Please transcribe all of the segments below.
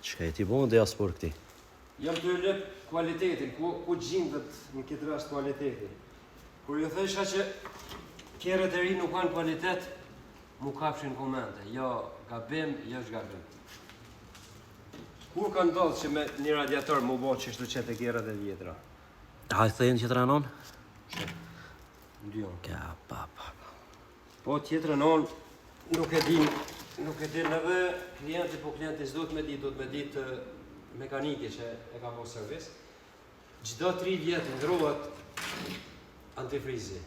Çka e ti bon dhe jasë këti? Jam të lëp kualitetin, ku gjindët në këtë rast kualitetin. Kur ju thesha që kjerët e ri nuk kanë kualitet, mu kapshin komente. Jo gabim, jo shgabim. Kur ka ndodhë që me një radiator mu bo që shtu qete kjerët e vjetra? Hajtë thejnë që të ranon? Ndjon. Ka pa. Po tjetër non nuk e din edhe klienti, po klienti s'do të me ditë mekanike që e ka po servis. Çdo 3 vjet ndrohet antifrizi.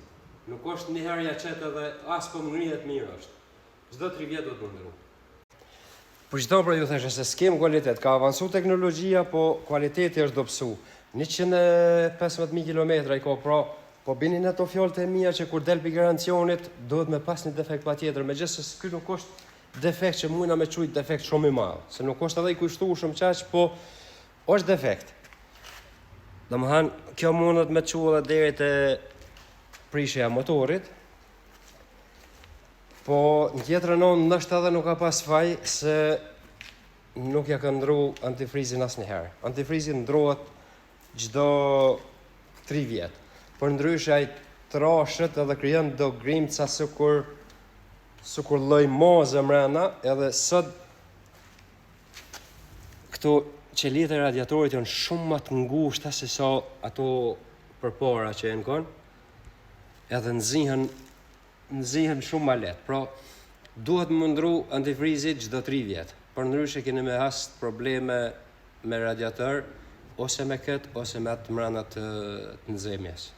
Nuk është një herë ja qet edhe as po ngrihet mirë është. Çdo 3 vjet do të ndrohet. Për çdo pra ju thashë se s'kem kualitet, ka avancu teknologjia, po kualiteti është dobësu. 115.000 km i ka pra, po bini në ato fjalët e mia që kur del për garancionit, duhet me pas një defekt pa tjetër, me gjithë se ky nuk është defekt që mujna me qujtë defekt shumë i madh, se nuk është edhe i kushtueshëm qaq, po është defekt. Domethënë, kjo mundet me çu edhe deri te prishja e motorit. Po në tjetrën ndoshta edhe nuk ka pas faj se nuk ja ka ndru antifrizin asnjëherë. Antifrizi ndrohet çdo 3 vjet. Por ndryshe ai trashet edhe krijon do grimca sikur lloj moze mrena, edhe sot këto qelit e radiatorit janë shumë më të ngushta se sa ato përpara që janë kon, edhe nxihen shumë më lehtë. Pra, duhet më ndru antifrizit çdo 3 vjet. Por ndryshe keni me hast probleme me radiator, ose me këtë, ose me atë mrena të nxemjes.